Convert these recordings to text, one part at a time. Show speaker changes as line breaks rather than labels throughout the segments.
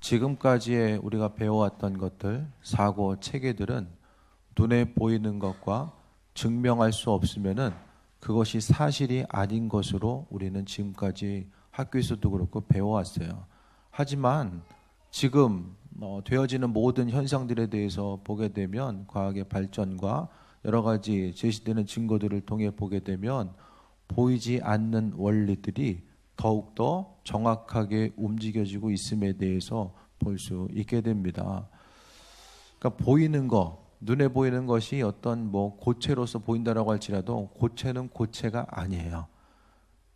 지금까지의 우리가 배워왔던 것들, 사고, 체계들은 눈에 보이는 것과 증명할 수 없으면은 그것이 사실이 아닌 것으로 우리는 지금까지 학교에서도 그렇고 배워왔어요. 하지만 지금 되어지는 모든 현상들에 대해서 보게 되면 과학의 발전과 여러 가지 제시되는 증거들을 통해 보게 되면 보이지 않는 원리들이 더욱더 정확하게 움직여지고 있음에 대해서 볼 수 있게 됩니다. 그러니까 보이는 거, 눈에 보이는 것이 어떤 고체로서 보인다라고 할지라도 고체는 고체가 아니에요.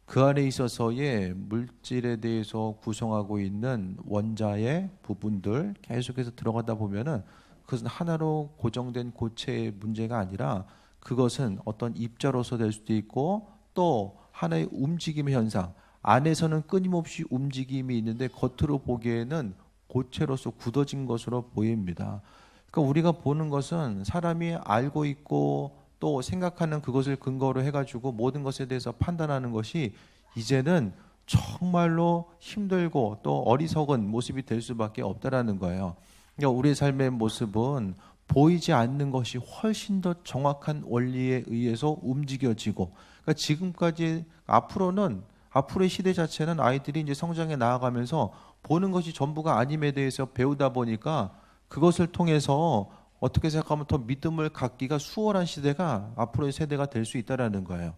그 안에 있어서의 물질에 대해서 구성하고 있는 원자의 부분들 계속해서 들어가다 보면은 그것은 하나로 고정된 고체의 문제가 아니라 그것은 어떤 입자로서 될 수도 있고 또 하나의 움직임의 현상, 안에서는 끊임없이 움직임이 있는데 겉으로 보기에는 고체로서 굳어진 것으로 보입니다. 그러니까 우리가 보는 것은 사람이 알고 있고 또 생각하는 그것을 근거로 해가지고 모든 것에 대해서 판단하는 것이 이제는 정말로 힘들고 또 어리석은 모습이 될 수밖에 없다라는 거예요. 그러니까 우리의 삶의 모습은 보이지 않는 것이 훨씬 더 정확한 원리에 의해서 움직여지고, 그러니까 지금까지 앞으로의 시대 자체는 아이들이 이제 성장해 나아가면서 보는 것이 전부가 아님에 대해서 배우다 보니까 그것을 통해서 어떻게 생각하면 더 믿음을 갖기가 수월한 시대가 앞으로의 세대가 될 수 있다라는 거예요.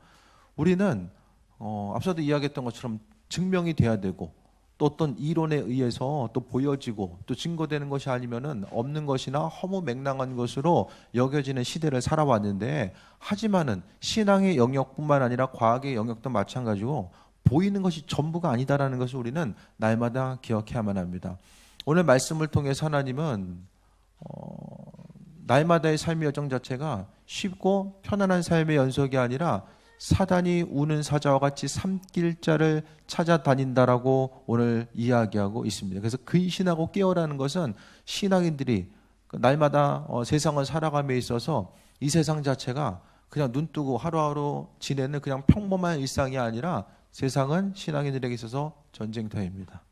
우리는 앞서도 이야기했던 것처럼 증명이 돼야 되고 또 어떤 이론에 의해서 또 보여지고 또 증거되는 것이 아니면은 없는 것이나 허무맹랑한 것으로 여겨지는 시대를 살아왔는데, 하지만은 신앙의 영역뿐만 아니라 과학의 영역도 마찬가지고 보이는 것이 전부가 아니다라는 것을 우리는 날마다 기억해야만 합니다. 오늘 말씀을 통해서 하나님은 날마다의 삶의 여정 자체가 쉽고 편안한 삶의 연속이 아니라 사단이 우는 사자와 같이 삼킬자를 찾아다닌다라고 오늘 이야기하고 있습니다. 그래서 근신하고 깨어라는 것은 신앙인들이 날마다 세상을 살아감에 있어서 이 세상 자체가 그냥 눈 뜨고 하루하루 지내는 그냥 평범한 일상이 아니라 세상은 신앙인들에게 있어서 전쟁터입니다.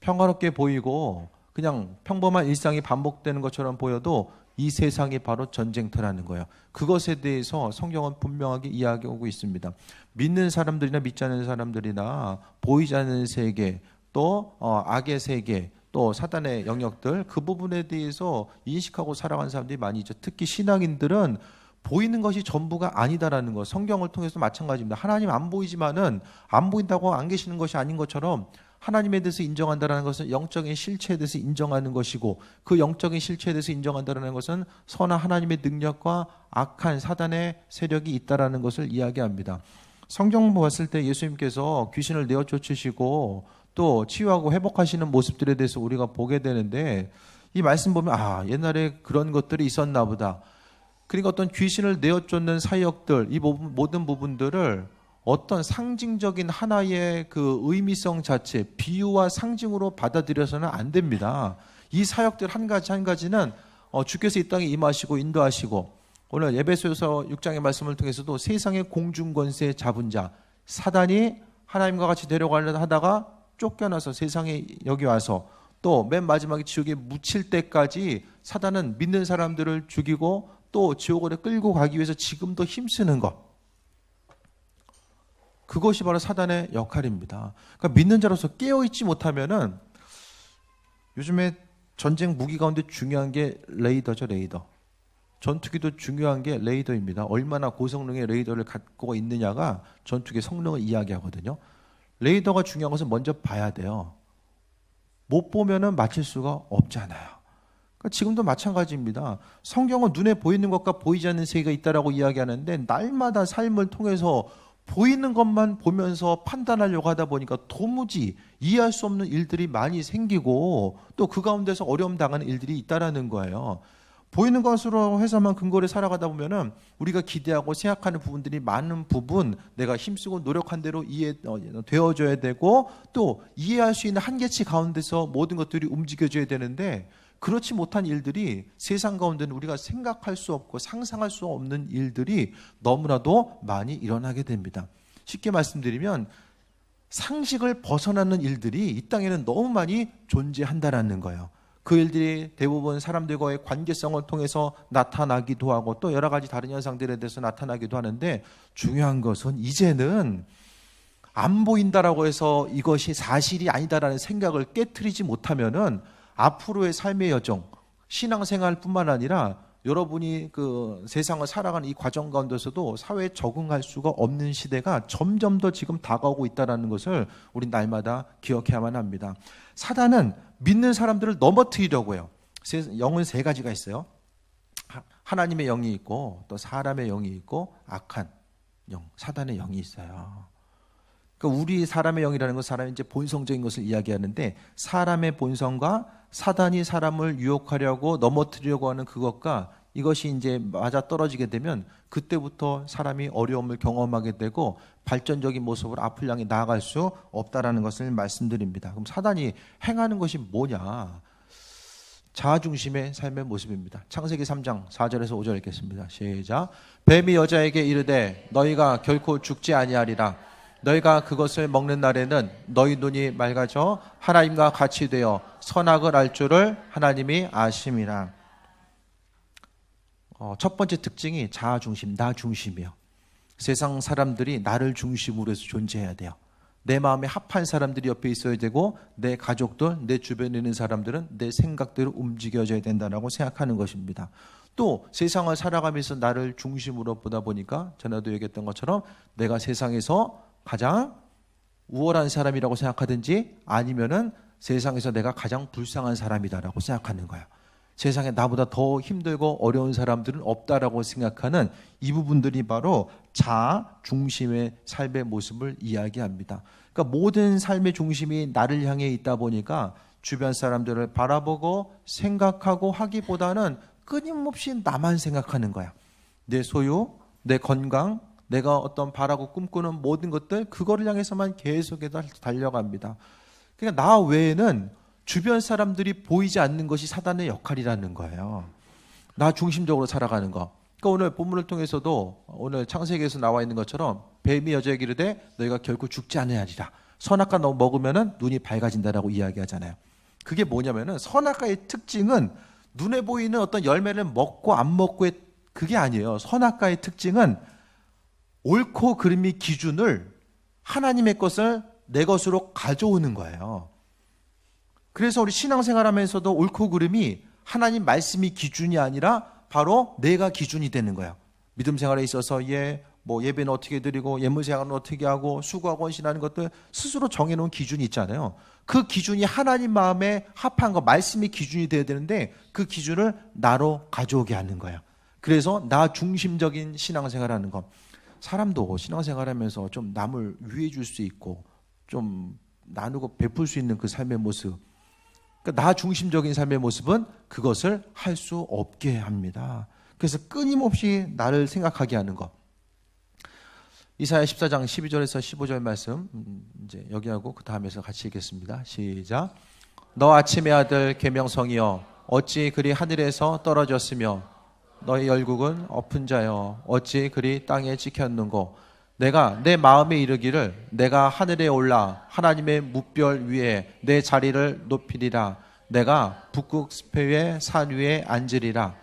평화롭게 보이고 그냥 평범한 일상이 반복되는 것처럼 보여도 이 세상이 바로 전쟁터라는 거예요. 그것에 대해서 성경은 분명하게 이야기하고 있습니다. 믿는 사람들이나 믿지 않는 사람들이나 보이지 않는 세계, 또 악의 세계, 또 사단의 영역들, 그 부분에 대해서 인식하고 살아가는 사람들이 많이 있죠. 특히 신앙인들은 보이는 것이 전부가 아니다라는 것, 성경을 통해서 마찬가지입니다. 하나님 안 보이지만은 안 보인다고 안 계시는 것이 아닌 것처럼 하나님에 대해서 인정한다는 것은 영적인 실체에 대해서 인정하는 것이고, 그 영적인 실체에 대해서 인정한다는 것은 선한 하나님의 능력과 악한 사단의 세력이 있다라는 것을 이야기합니다. 성경 보았을 때 예수님께서 귀신을 내어 쫓으시고 또 치유하고 회복하시는 모습들에 대해서 우리가 보게 되는데, 이 말씀 보면 옛날에 그런 것들이 있었나 보다. 그러니까 어떤 귀신을 내어 쫓는 사역들, 이 모든 부분들을 어떤 상징적인 하나의 그 의미성 자체, 비유와 상징으로 받아들여서는 안 됩니다. 이 사역들 한 가지 한 가지는 주께서 이 땅에 임하시고 인도하시고, 오늘 에베소서 6장의 말씀을 통해서도 세상의 공중권세 잡은 자, 사단이 하나님과 같이 데려가려 하다가 쫓겨나서 세상에 여기 와서 또 맨 마지막에 지옥에 묻힐 때까지 사단은 믿는 사람들을 죽이고 또 지옥으로 끌고 가기 위해서 지금도 힘쓰는 것, 그것이 바로 사단의 역할입니다. 그러니까 믿는 자로서 깨어있지 못하면은, 요즘에 전쟁 무기 가운데 중요한 게 레이더죠, 레이더. 전투기도 중요한 게 레이더입니다. 얼마나 고성능의 레이더를 갖고 있느냐가 전투기의 성능을 이야기하거든요. 레이더가 중요한 것은 먼저 봐야 돼요. 못 보면은 맞힐 수가 없잖아요. 그러니까 지금도 마찬가지입니다. 성경은 눈에 보이는 것과 보이지 않는 세계가 있다라고 이야기하는데, 날마다 삶을 통해서 보이는 것만 보면서 판단하려고 하다 보니까 도무지 이해할 수 없는 일들이 많이 생기고 또 그 가운데서 어려움 당하는 일들이 있다라는 거예요. 보이는 것으로 해서만 근거를 살아가다 보면은 우리가 기대하고 생각하는 부분들이 많은 부분 내가 힘쓰고 노력한 대로 이해되어줘야 되고 또 이해할 수 있는 한계치 가운데서 모든 것들이 움직여져야 되는데, 그렇지 못한 일들이 세상 가운데는 우리가 생각할 수 없고 상상할 수 없는 일들이 너무나도 많이 일어나게 됩니다. 쉽게 말씀드리면 상식을 벗어나는 일들이 이 땅에는 너무 많이 존재한다라는 거예요. 그 일들이 대부분 사람들과의 관계성을 통해서 나타나기도 하고 또 여러 가지 다른 현상들에 대해서 나타나기도 하는데, 중요한 것은 이제는 안 보인다라고 해서 이것이 사실이 아니다라는 생각을 깨트리지 못하면은 앞으로의 삶의 여정, 신앙생활뿐만 아니라 여러분이 그 세상을 살아가는 이 과정 가운데서도 사회에 적응할 수가 없는 시대가 점점 더 지금 다가오고 있다는 것을 우리 날마다 기억해야만 합니다. 사단은 믿는 사람들을 넘어뜨리려고 해요. 영은 세 가지가 있어요. 하나님의 영이 있고 또 사람의 영이 있고 악한 영, 사단의 영이 있어요. 그러니까 우리 사람의 영이라는 건 사람의 이제 본성적인 것을 이야기하는데, 사람의 본성과 사단이 사람을 유혹하려고 넘어뜨리려고 하는 그것과 이것이 이제 맞아 떨어지게 되면 그때부터 사람이 어려움을 경험하게 되고 발전적인 모습으로 앞을 향해 나아갈 수 없다라는 것을 말씀드립니다. 그럼 사단이 행하는 것이 뭐냐? 자아중심의 삶의 모습입니다. 창세기 3장 4절에서 5절 읽겠습니다. 시작. 뱀이 여자에게 이르되 너희가 결코 죽지 아니하리라. 너희가 그것을 먹는 날에는 너희 눈이 맑아져 하나님과 같이 되어 선악을 알 줄을 하나님이 아심이라. 첫 번째 특징이 자아중심, 나중심이에요. 세상 사람들이 나를 중심으로 해서 존재해야 돼요. 내 마음에 합한 사람들이 옆에 있어야 되고 내 가족들, 내 주변에 있는 사람들은 내 생각대로 움직여져야 된다고 생각하는 것입니다. 또 세상을 살아가면서 나를 중심으로 보다 보니까 전에도 얘기했던 것처럼 내가 세상에서 가장 우월한 사람이라고 생각하든지 아니면은 세상에서 내가 가장 불쌍한 사람이다라고 생각하는 거예요. 세상에 나보다 더 힘들고 어려운 사람들은 없다라고 생각하는 이 부분들이 바로 자아 중심의 삶의 모습을 이야기합니다. 그러니까 모든 삶의 중심이 나를 향해 있다 보니까 주변 사람들을 바라보고 생각하고 하기보다는 끊임없이 나만 생각하는 거야. 내 소유, 내 건강, 내가 어떤 바라고 꿈꾸는 모든 것들, 그거를 향해서만 계속해서 달려갑니다. 그러니까 나 외에는 주변 사람들이 보이지 않는 것이 사단의 역할이라는 거예요. 나 중심적으로 살아가는 거. 그러니까 오늘 본문을 통해서도 오늘 창세기에서 나와 있는 것처럼 뱀이 여자에게 이르되 너희가 결코 죽지 않으리라. 선악과 먹으면은 눈이 밝아진다라고 이야기하잖아요. 그게 뭐냐면은 선악과의 특징은 눈에 보이는 어떤 열매를 먹고 안 먹고의 그게 아니에요. 선악과의 특징은 옳고 그름의 기준을 하나님의 것을 내 것으로 가져오는 거예요. 그래서 우리 신앙생활 하면서도 옳고 그름이 하나님 말씀이 기준이 아니라 바로 내가 기준이 되는 거예요. 믿음 생활에 있어서 예배는 어떻게 드리고 예물 생활은 어떻게 하고 수고하고 헌신하는 것들 스스로 정해놓은 기준이 있잖아요. 그 기준이 하나님 마음에 합한 거, 말씀이 기준이 되어야 되는데 그 기준을 나로 가져오게 하는 거예요. 그래서 나 중심적인 신앙생활 하는 거. 사람도 신앙생활하면서 좀 남을 위해 줄 수 있고 좀 나누고 베풀 수 있는 그 삶의 모습, 그러니까 나 중심적인 삶의 모습은 그것을 할 수 없게 합니다. 그래서 끊임없이 나를 생각하게 하는 것. 이사야 14장 12절에서 15절 말씀 이제 여기하고 그 다음에서 같이 읽겠습니다. 시작. 너 아침의 아들 계명성이여 어찌 그리 하늘에서 떨어졌으며 너의 열국은 엎은 자여 어찌 그리 땅에 찍혔는고. 내가 내 마음에 이르기를 내가 하늘에 올라 하나님의 뭇별 위에 내 자리를 높이리라. 내가 북극 스페의 산 위에 앉으리라.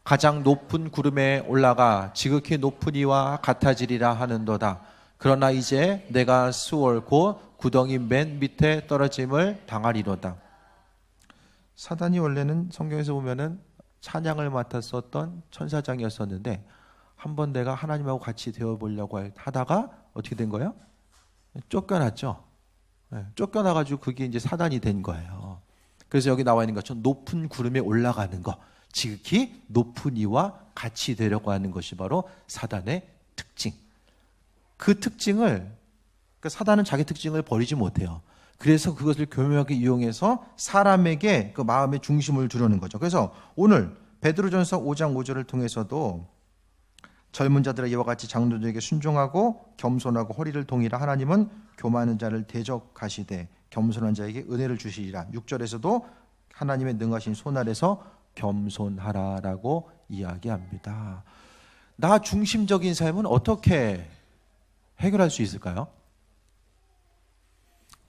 가장 높은 구름에 올라가 지극히 높은 이와 같아지리라 하는도다. 그러나 이제 내가 수월 곧 구덩이 맨 밑에 떨어짐을 당하리로다. 사단이 원래는 성경에서 보면은 찬양을 맡았었던 천사장이었었는데 한번 내가 하나님하고 같이 되어보려고 하다가 어떻게 된 거예요? 쫓겨났죠. 쫓겨나가지고 그게 이제 사단이 된 거예요. 그래서 여기 나와 있는 것처럼 높은 구름에 올라가는 것, 지극히 높은 이와 같이 되려고 하는 것이 바로 사단의 특징. 그 특징을, 그러니까 사단은 자기 특징을 버리지 못해요. 그래서 그것을 교묘하게 이용해서 사람에게 그 마음의 중심을 두려는 거죠. 그래서 오늘 베드로전서 5장 5절을 통해서도 젊은 자들의 이와 같이 장로들에게 순종하고 겸손하고 허리를 동이라. 하나님은 교만한 자를 대적하시되 겸손한 자에게 은혜를 주시리라. 6절에서도 하나님의 능하신 손 아래서 겸손하라라고 이야기합니다. 나 중심적인 삶은 어떻게 해결할 수 있을까요?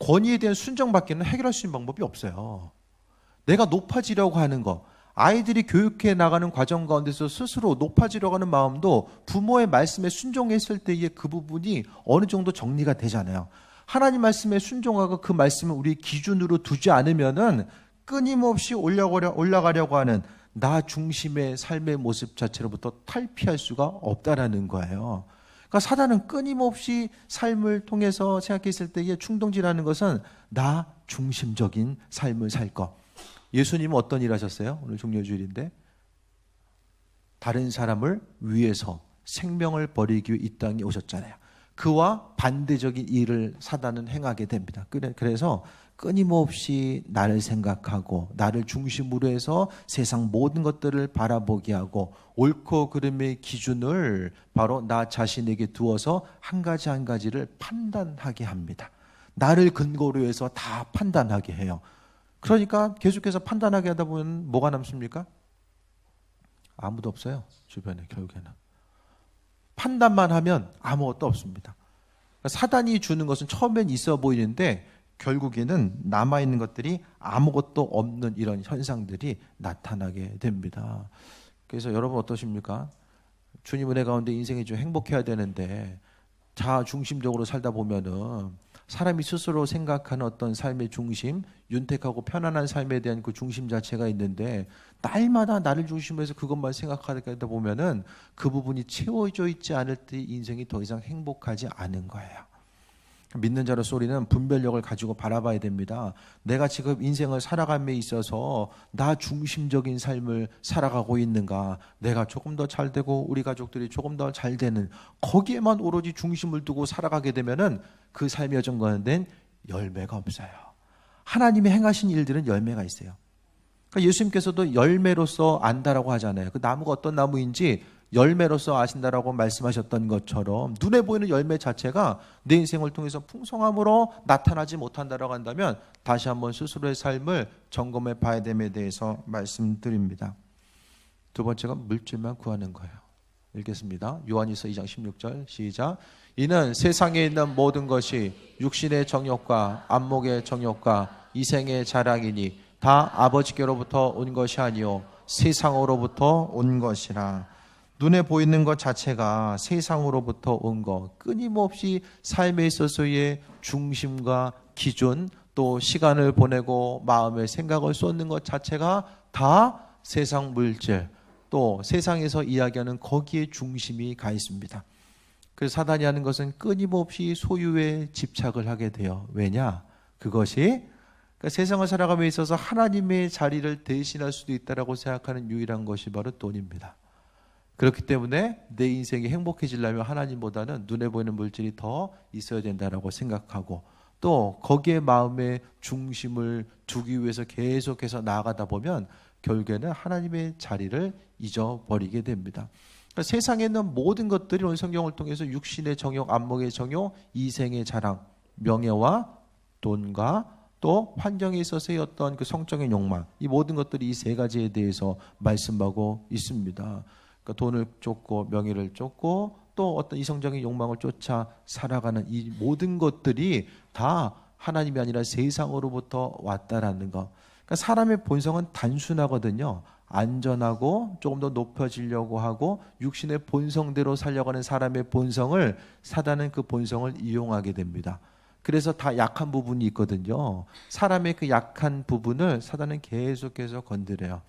권위에 대한 순종밖에는 해결할 수 있는 방법이 없어요. 내가 높아지려고 하는 거, 아이들이 교육해 나가는 과정 가운데서 스스로 높아지려고 하는 마음도 부모의 말씀에 순종했을 때에 그 부분이 어느 정도 정리가 되잖아요. 하나님 말씀에 순종하고 그 말씀을 우리 기준으로 두지 않으면은 끊임없이 올라가려고 하는 나 중심의 삶의 모습 자체로부터 탈피할 수가 없다라는 거예요. 그러니까 사단은 끊임없이 삶을 통해서 생각했을 때의 충동질하는 것은 나 중심적인 삶을 살 것. 예수님은 어떤 일 하셨어요? 오늘 종료주일인데 다른 사람을 위해서 생명을 버리기 위해 이 땅에 오셨잖아요. 그와 반대적인 일을 사단은 행하게 됩니다. 그래서 끊임없이 나를 생각하고 나를 중심으로 해서 세상 모든 것들을 바라보게 하고 옳고 그름의 기준을 바로 나 자신에게 두어서 한 가지 한 가지를 판단하게 합니다. 나를 근거로 해서 다 판단하게 해요. 그러니까 계속해서 판단하게 하다 보면 뭐가 남습니까? 아무도 없어요. 주변에 결국에는. 판단만 하면 아무것도 없습니다. 사단이 주는 것은 처음엔 있어 보이는데 결국에는 남아있는 것들이 아무것도 없는 이런 현상들이 나타나게 됩니다. 그래서 여러분 어떠십니까? 주님 은혜 가운데 인생이 좀 행복해야 되는데 자중심적으로 살다 보면은 사람이 스스로 생각하는 어떤 삶의 중심, 윤택하고 편안한 삶에 대한 그 중심 자체가 있는데 날마다 나를 중심으로 해서 그것만 생각하다 보면은 그 부분이 채워져 있지 않을 때 인생이 더 이상 행복하지 않은 거예요. 믿는 자로서 우리는 분별력을 가지고 바라봐야 됩니다. 내가 지금 인생을 살아감에 있어서 나 중심적인 삶을 살아가고 있는가, 내가 조금 더 잘 되고 우리 가족들이 조금 더 잘 되는 거기에만 오로지 중심을 두고 살아가게 되면은 그 삶의 여정 가운데는 열매가 없어요. 하나님이 행하신 일들은 열매가 있어요. 그러니까 예수님께서도 열매로서 안다라고 하잖아요. 그 나무가 어떤 나무인지 열매로서 아신다라고 말씀하셨던 것처럼 눈에 보이는 열매 자체가 내 인생을 통해서 풍성함으로 나타나지 못한다라고 한다면 다시 한번 스스로의 삶을 점검해 봐야 됨에 대해서 말씀드립니다. 두 번째가 물질만 구하는 거예요. 읽겠습니다. 요한일서 2장 16절 시작. 이는 세상에 있는 모든 것이 육신의 정욕과 안목의 정욕과 이생의 자랑이니 다 아버지께로부터 온 것이 아니요 세상으로부터 온 것이라. 눈에 보이는 것 자체가 세상으로부터 온 것, 끊임없이 삶에 있어서의 중심과 기준, 또 시간을 보내고 마음의 생각을 쏟는 것 자체가 다 세상 물질, 또 세상에서 이야기하는 거기에 중심이 가 있습니다. 그래서 사단이 하는 것은 끊임없이 소유에 집착을 하게 돼요. 왜냐? 그것이 그러니까 세상을 살아감에 있어서 하나님의 자리를 대신할 수도 있다라고 생각하는 유일한 것이 바로 돈입니다. 그렇기 때문에 내 인생이 행복해지려면 하나님보다는 눈에 보이는 물질이 더 있어야 된다라고 생각하고 또 거기에 마음의 중심을 두기 위해서 계속해서 나아가다 보면 결국에는 하나님의 자리를 잊어버리게 됩니다. 그러니까 세상에 있는 모든 것들이 오늘 성경을 통해서 육신의 정욕, 안목의 정욕, 이생의 자랑, 명예와 돈과 또 환경에 있어서의 어떤 그 성적인 욕망, 이 모든 것들이 이 세 가지에 대해서 말씀하고 있습니다. 그러니까 돈을 쫓고 명예를 쫓고 또 어떤 이성적인 욕망을 쫓아 살아가는 이 모든 것들이 다 하나님이 아니라 세상으로부터 왔다라는 것. 그러니까 사람의 본성은 단순하거든요. 안전하고 조금 더 높아지려고 하고 육신의 본성대로 살려고 하는 사람의 본성을 사단은 그 본성을 이용하게 됩니다. 그래서 다 약한 부분이 있거든요. 사람의 그 약한 부분을 사단은 계속해서 건드려요.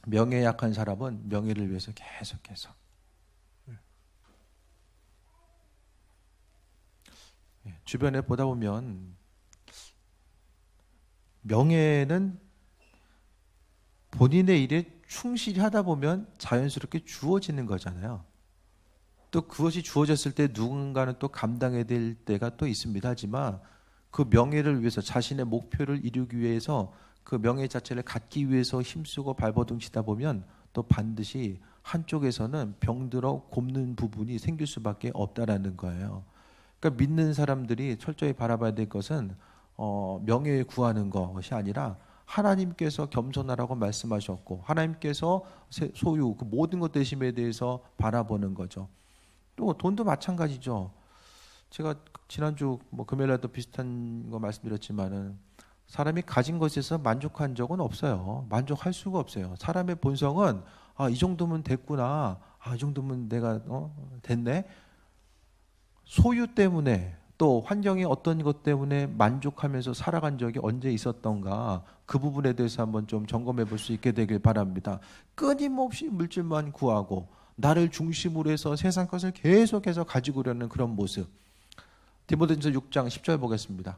명예에 약한 사람은 명예를 위해서 계속해서 주변에 보다 보면 명예는 본인의 일에 충실히 하다 보면 자연스럽게 주어지는 거잖아요. 또 그것이 주어졌을 때 누군가는 또 감당해야 될 때가 또 있습니다. 하지만 그 명예를 위해서 자신의 목표를 이루기 위해서 그 명예 자체를 갖기 위해서 힘쓰고 발버둥치다 보면 또 반드시 한쪽에서는 병들어 곪는 부분이 생길 수밖에 없다라는 거예요. 그러니까 믿는 사람들이 철저히 바라봐야 될 것은 명예 구하는 것이 아니라 하나님께서 겸손하라고 말씀하셨고 하나님께서 소유 그 모든 것 되심에 대해서 바라보는 거죠. 또 돈도 마찬가지죠. 제가 지난주 금요일에도 비슷한 거 말씀드렸지만은 사람이 가진 것에서 만족한 적은 없어요. 만족할 수가 없어요. 사람의 본성은 이 정도면 됐구나. 이 정도면 내가 됐네. 소유 때문에 또 환경의 어떤 것 때문에 만족하면서 살아간 적이 언제 있었던가 그 부분에 대해서 한번 좀 점검해 볼 수 있게 되길 바랍니다. 끊임없이 물질만 구하고 나를 중심으로 해서 세상 것을 계속해서 가지고 오려는 그런 모습. 디모데전서 6장 10절 보겠습니다.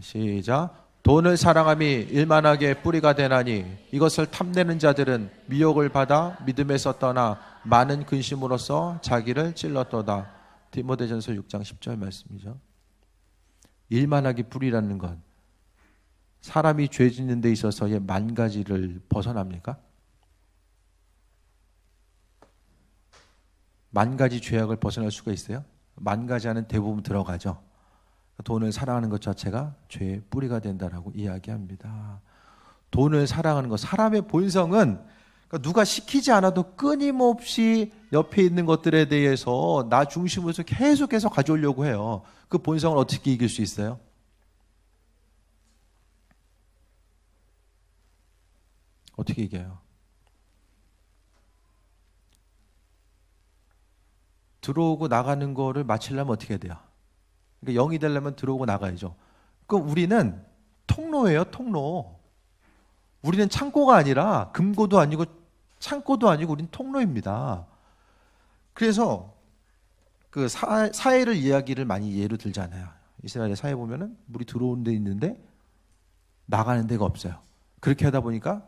시작. 돈을 사랑함이 일만하게 뿌리가 되나니 이것을 탐내는 자들은 미혹을 받아 믿음에서 떠나 많은 근심으로써 자기를 찔렀도다. 디모데전서 6장 10절 말씀이죠. 일만하게 뿌리라는 건 사람이 죄 짓는 데 있어서의 만 가지를 벗어납니까? 만 가지 죄악을 벗어날 수가 있어요? 만 가지 안은 대부분 들어가죠. 돈을 사랑하는 것 자체가 죄의 뿌리가 된다라고 이야기합니다. 돈을 사랑하는 것, 사람의 본성은 누가 시키지 않아도 끊임없이 옆에 있는 것들에 대해서 나 중심으로서 계속해서 가져오려고 해요. 그 본성을 어떻게 이길 수 있어요? 어떻게 이겨요? 들어오고 나가는 거를 맞추려면 어떻게 해야 돼요? 그러니까 0이 되려면 들어오고 나가야죠. 그럼 우리는 통로예요, 통로. 우리는 창고가 아니라 금고도 아니고 창고도 아니고 우리는 통로입니다. 그래서 그 사해를 이야기를 많이 예로 들잖아요. 이스라엘의 사해 보면은 물이 들어오는 데 있는데 나가는 데가 없어요. 그렇게 하다 보니까